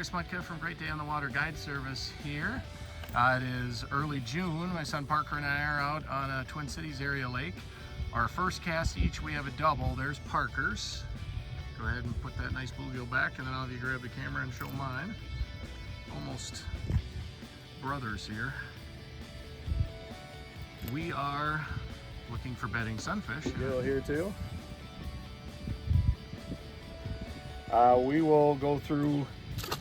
Smutka from Great Day on the Water Guide Service here. It is early June. My son Parker and I are out on a Twin Cities area lake. Our first cast each, we have a double. There's Parker's. Go ahead and put that nice bluegill back, and then I'll have you grab the camera and show mine. Almost brothers here. We are looking for bedding sunfish. Bluegill here too. We will go through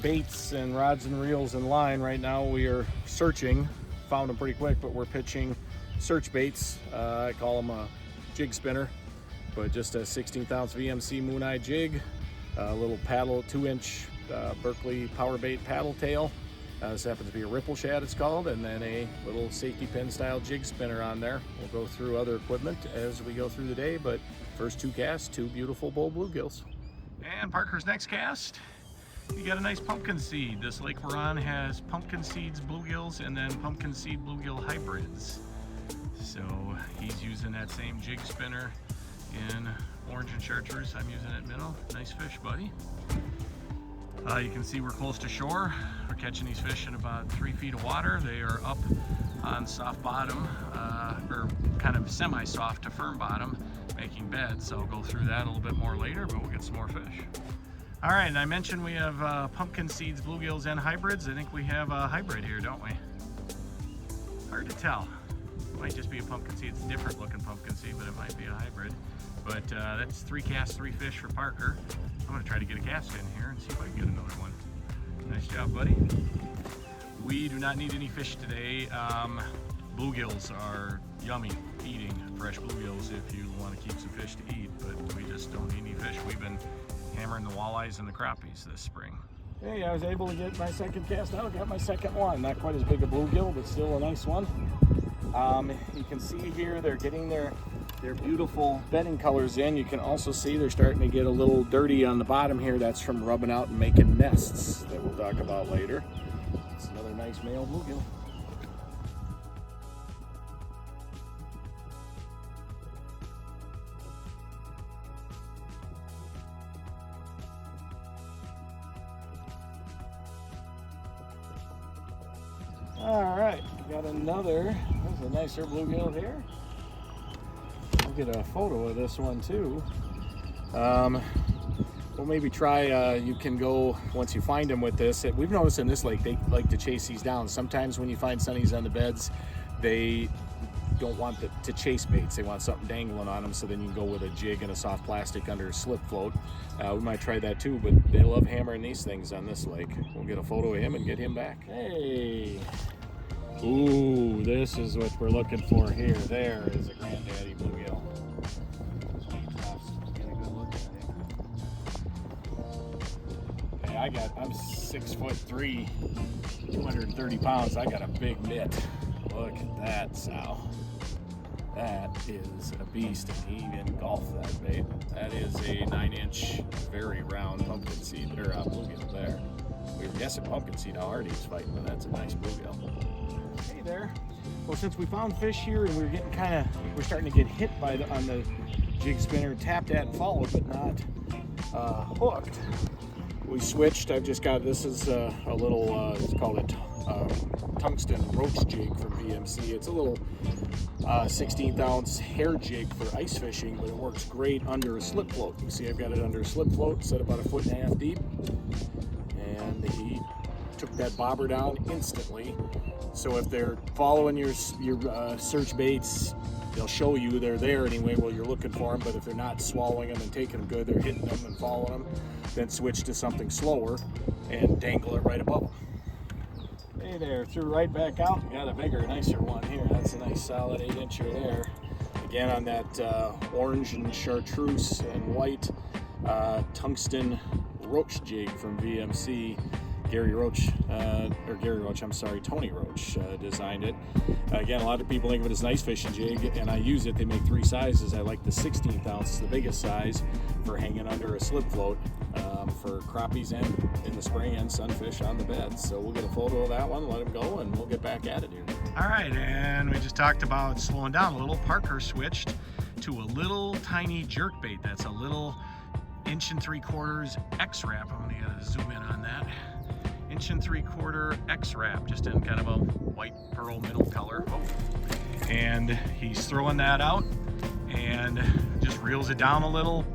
baits and rods and reels and line. Right now we are searching, found them pretty quick, but we're pitching search baits. I call them a jig spinner, but just a 16th ounce VMC Moon Eye jig, a little paddle, 2-inch Berkeley power bait paddle tail. This happens to be a ripple shad, it's called, and then a little safety pin style jig spinner on there. We'll go through other equipment as we go through the day, but first two casts, two beautiful bull bluegills. And Parker's next cast, you got a nice pumpkin seed. This lake we're on has pumpkin seeds, bluegills, and then pumpkin seed bluegill hybrids. So he's using that same jig spinner in orange and chartreuse. I'm using it minnow. Nice fish, buddy. You can see we're close to shore. We're catching these fish in about 3 feet of water. They are up on soft bottom, or kind of semi-soft to firm bottom, making beds. So I'll go through that a little bit more later, but we'll get some more fish. All right, and I mentioned we have pumpkin seeds, bluegills, and hybrids. I think we have a hybrid here, don't we? Hard to tell. It might just be a pumpkin seed. It's a different looking pumpkin seed, but it might be a hybrid. But that's 3 casts, 3 fish for Parker. I'm gonna try to get a cast in here and see if I can get another one. Nice job, buddy. We do not need any fish today. Bluegills are yummy eating, fresh bluegills if you want to keep some fish to eat, but we just don't need any fish. We've been hammering the walleyes and the crappies this spring. Hey, I was able to get my second cast out. Got my second one. Not quite as big a bluegill, but still a nice one. You can see here they're getting their beautiful bedding colors in. You can also see they're starting to get a little dirty on the bottom here. That's from rubbing out and making nests that we'll talk about later. It's another nice male bluegill. All right, got another. There's a nicer bluegill here. I'll get a photo of this one too. We'll maybe try, you can go, once you find them with this, we've noticed in this lake, they like to chase these down. Sometimes when you find sunnies on the beds, they don't want to chase baits. They want something dangling on them, so then you can go with a jig and a soft plastic under a slip float. We might try that too, but they love hammering these things on this lake. We'll get a photo of him and get him back. Hey! Ooh, this is what we're looking for here. There is a granddaddy bluegill. Hey, I'm 6'3", 230 pounds. I got a big mitt. Look at that sow. That is a beast, and he engulfed that bait. That is a 9-inch, very round pumpkin seed, or bluegill there. We were guessing pumpkin seed how hard he was fighting, but that's a nice bluegill. Hey there. Well, since we found fish here and we're getting we're starting to get hit on the jig spinner, tapped at and followed, but not hooked, we switched. I've just got, this is a little, it's called a tungsten roach jig from VMC. It's a little 16th ounce hair jig for ice fishing, but it works great under a slip float. You can see I've got it under a slip float, set about 1.5 feet deep, and he took that bobber down instantly. So if they're following your search baits, they'll show you they're there anyway while you're looking for them. But if they're not swallowing them and taking them good, they're hitting them and following them, then switch to something slower and dangle it right above them. Hey there, threw right back out. Got a bigger, nicer one here. That's a nice solid 8-incher there. Again on that orange and chartreuse and white tungsten roach jig from VMC. Tony Roach designed it. Again, a lot of people think of it as an ice fishing jig, and I use it. They make 3 sizes. I like the 16th ounce, the biggest size, for hanging under a slip float for crappies and in the spring and sunfish on the bed. So we'll get a photo of that one, let him go, and we'll get back at it here. All right, and we just talked about slowing down a little. Parker switched to a little tiny jerk bait. That's a little 1 3/4 X-Wrap. I'm gonna zoom in on that. 1 3/4 X-Wrap, just in kind of a white pearl middle color. Oh. And he's throwing that out and just reels it down a little,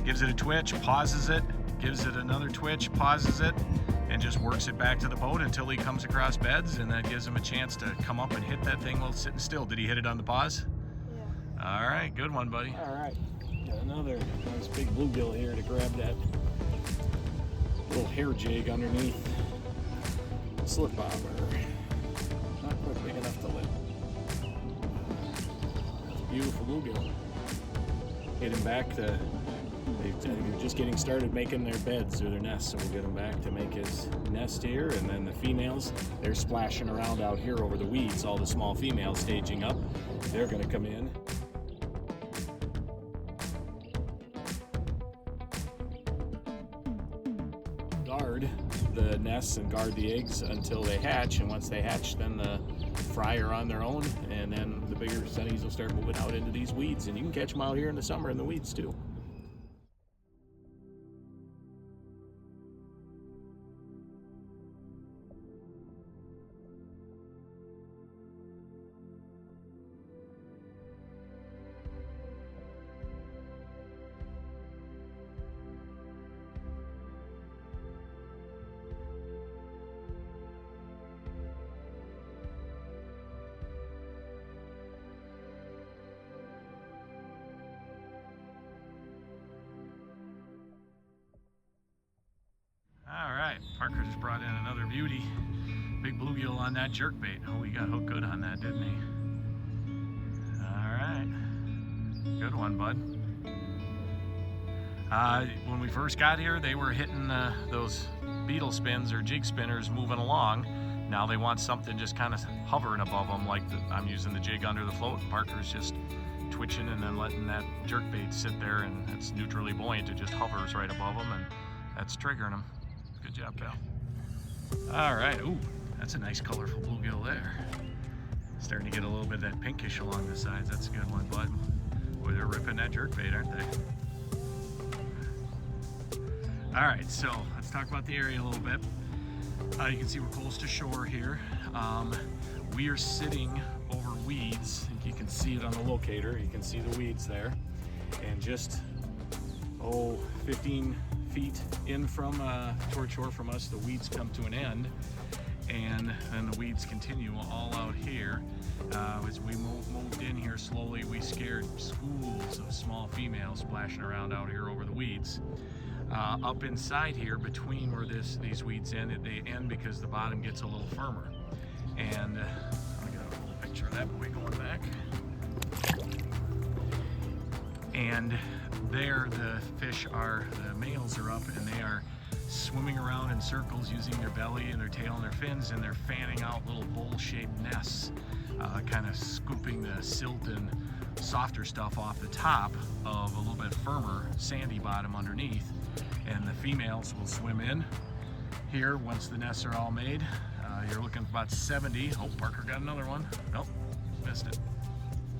gives it a twitch, pauses it, gives it another twitch, pauses it, and just works it back to the boat until he comes across beds, and that gives him a chance to come up and hit that thing while it's sitting still. Did he hit it on the pause? Yeah. All right, good one, buddy. All right, got another nice big bluegill here to grab that little hair jig underneath the slip bobber. Not quite big enough to lift. Beautiful bluegill. Get him back to, they're just getting started making their beds or their nests, so we'll get him back to make his nest here. And then the females, they're splashing around out here over the weeds, all the small females staging up. They're going to come in. Guard the nests and guard the eggs until they hatch, and once they hatch, then the fry are on their own, and then the bigger sunnies will start moving out into these weeds, and you can catch them out here in the summer in the weeds too. All right, Parker just brought in another beauty. Big bluegill on that jerkbait. Oh, he got hooked good on that, didn't he? All right, good one, bud. When we first got here, they were hitting those beetle spins or jig spinners moving along. Now they want something just kind of hovering above them, like I'm using the jig under the float. Parker's just twitching and then letting that jerkbait sit there, and it's neutrally buoyant. It just hovers right above them, and that's triggering them. Good job, pal. All right, ooh, that's a nice colorful bluegill there. Starting to get a little bit of that pinkish along the sides. That's a good one, bud. Boy, they're ripping that jerkbait, aren't they? All right, so let's talk about the area a little bit. You can see we're close to shore here. We are sitting over weeds. You can see it on the locator. You can see the weeds there. And just, 15 feet in from toward shore from us, the weeds come to an end, and then the weeds continue all out here. As we moved in here slowly, we scared schools of small females splashing around out here over the weeds. Up inside here, between where these weeds end, they end because the bottom gets a little firmer. And I got a little picture of that boy going back. And there the fish are, the males are up, and they are swimming around in circles using their belly and their tail and their fins, and they're fanning out little bowl-shaped nests, kind of scooping the silt and softer stuff off the top of a little bit firmer sandy bottom underneath. And the females will swim in here once the nests are all made. You're looking for about 70. Oh, Parker got another one. Nope, missed it.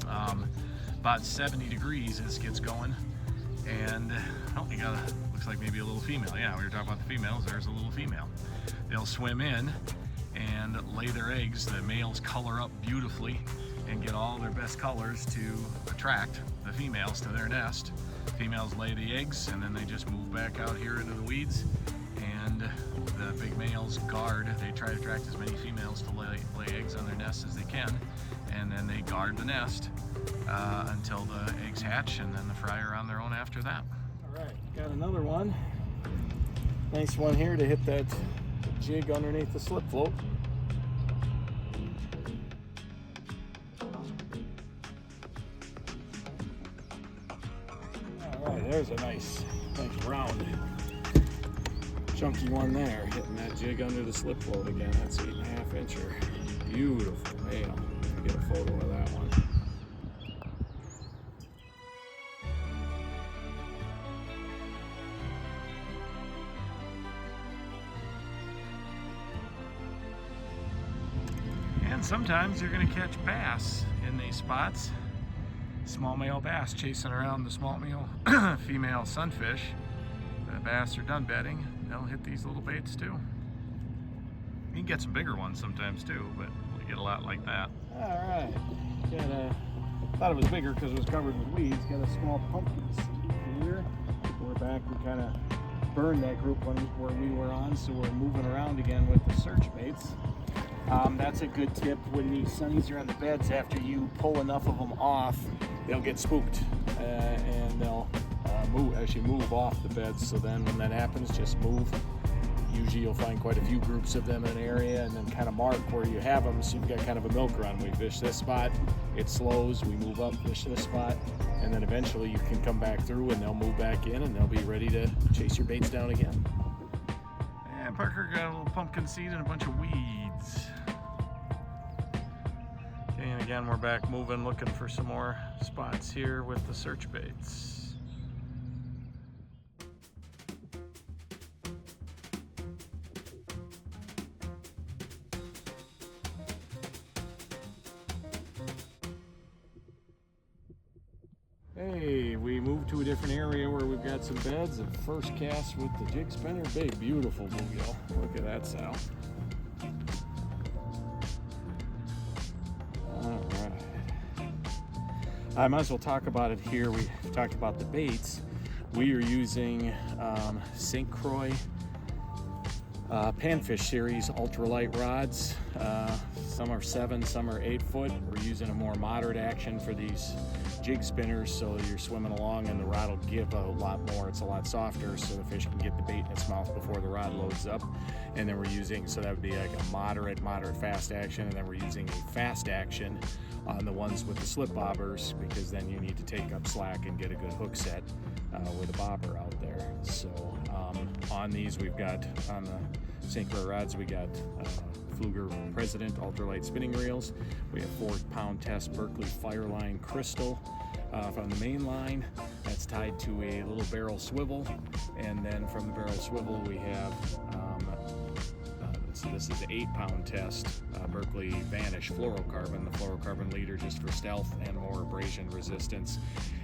About 70 degrees this gets going. And you got looks like maybe a little female. Yeah, we were talking about the females. There's a little female. They'll swim in and lay their eggs. The males color up beautifully and get all their best colors to attract the females to their nest. Females lay the eggs, and then they just move back out here into the weeds, and the big males guard. They try to attract as many females to lay eggs on their nests as they can, and then they guard the nest until the eggs hatch, and then the fry are on their own after that. All right, got another one. Nice one here to hit that jig underneath the slip float. All right, there's a nice round, chunky one there, hitting that jig under the slip float again. That's 8.5 incher. Beautiful male. Get a photo of that one. And sometimes you're going to catch bass in these spots. Small male bass chasing around the small male female sunfish. The bass are done bedding. They'll hit these little baits too. You can get some bigger ones sometimes too, but we get a lot like that. All right. Thought it was bigger because it was covered with weeds. Got a small pumpkin seed here. We're back. We kind of burned that group one where we were on, so we're moving around again with the search baits. That's a good tip when these sunnies are on the beds. After you pull enough of them off, they'll get spooked and they'll move off the beds. So then when that happens, just move. Usually you'll find quite a few groups of them in an area and then kind of mark where you have them, so you've got kind of a milk run. We fish this spot, it slows, we move up, fish this spot, and then eventually you can come back through and they'll move back in and they'll be ready to chase your baits down again. And Parker got a little pumpkin seed and a bunch of weeds. Okay, and again we're back moving, looking for some more spots here with the search baits. Hey, we moved to a different area where we've got some beds. And first cast with the jig spinner, big, beautiful bluegill. Look at that, Sal. All right. I might as well talk about it here. We talked about the baits. We are using St. Croix Panfish series ultralight rods. Some are 7, some are 8 foot. We're using a more moderate action for these jig spinners, so you're swimming along and the rod will give a lot more. It's a lot softer, so the fish can get the bait in its mouth before the rod loads up. And then we're using, so that would be like a moderate fast action, and then we're using a fast action on the ones with the slip bobbers, because then you need to take up slack and get a good hook set with a bobber out there. So on these, we've got, on the St. Croix rods, we got Fluger President ultralight spinning reels. We have 4-pound test Berkeley Fireline Crystal from the main line. That's tied to a little barrel swivel, and then from the barrel swivel we have this is an 8-pound test Berkeley Vanish fluorocarbon. The fluorocarbon leader just for stealth and more abrasion resistance,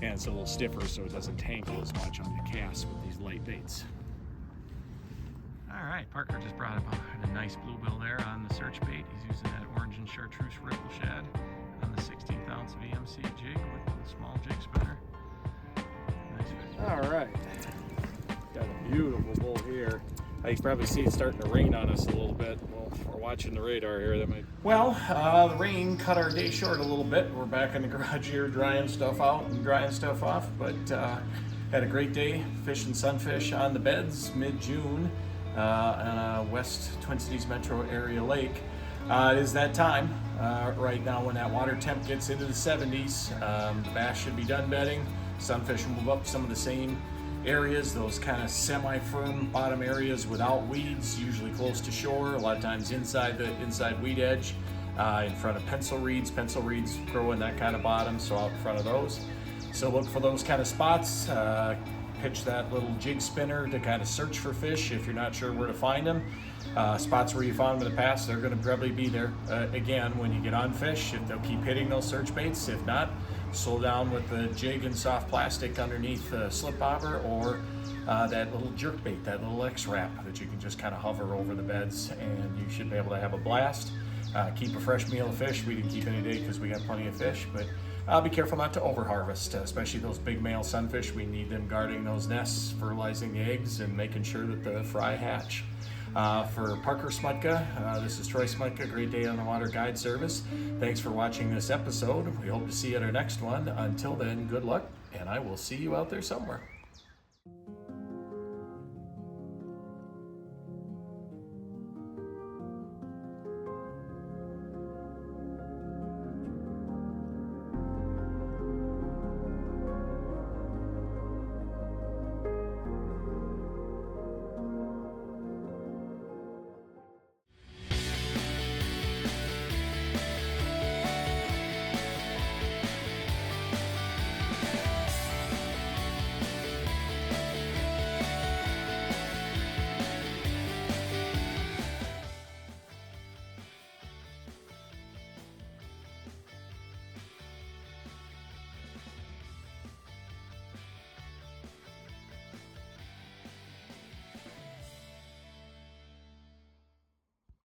and it's a little stiffer so it doesn't tangle as much on the cast with these light baits. All right, Parker just brought up a nice bluebill there on the search bait. He's using that orange and chartreuse ripple shad on the 16th ounce VMC jig with a small jig spinner. Nice fish. All right, got a beautiful bull here. You can probably see it's starting to rain on us a little bit. Well, we're watching the radar here. That might. Well, the rain cut our day short a little bit. We're back in the garage here drying stuff out and drying stuff off, but had a great day fishing sunfish on the beds mid-June. On a West Twin Cities metro area lake. It is that time right now when that water temp gets into the 70s. Bass should be done bedding. Sunfish will move up some of the same areas, those kind of semi-firm bottom areas without weeds, usually close to shore, a lot of times inside the weed edge, in front of pencil reeds. Pencil reeds grow in that kind of bottom, so out in front of those. So look for those kind of spots. Pitch that little jig spinner to kind of search for fish if you're not sure where to find them. Spots where you found them in the past, they're going to probably be there again when you get on fish, if they'll keep hitting those search baits. If not, slow down with the jig and soft plastic underneath the slip bobber, or that little jerk bait, that little X-wrap that you can just kind of hover over the beds, and you should be able to have a blast. Keep a fresh meal of fish. We didn't keep any today because we got plenty of fish, but be careful not to over-harvest, especially those big male sunfish. We need them guarding those nests, fertilizing the eggs, and making sure that the fry hatch. For Parker Smutka, this is Troy Smutka, Great Day on the Water Guide Service. Thanks for watching this episode. We hope to see you at our next one. Until then, good luck, and I will see you out there somewhere.